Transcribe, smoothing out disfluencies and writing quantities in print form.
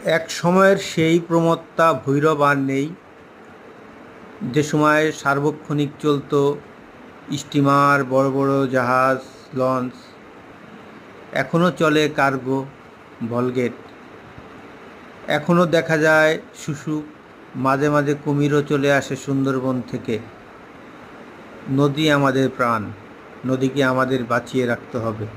এক সময়ের সেই প্রমত্তা ভৈরব আর নেই, যে সময় সার্বক্ষণিক চলত স্টিমার, বড় বড় জাহাজ, লঞ্চ। এখনও চলে কার্গো, ভলগেট। এখনও দেখা যায় শুশুক, মাঝে মাঝে কুমিরও চলে আসে সুন্দরবন থেকে। নদী আমাদের প্রাণ, নদীকে আমাদের বাঁচিয়ে রাখতে হবে।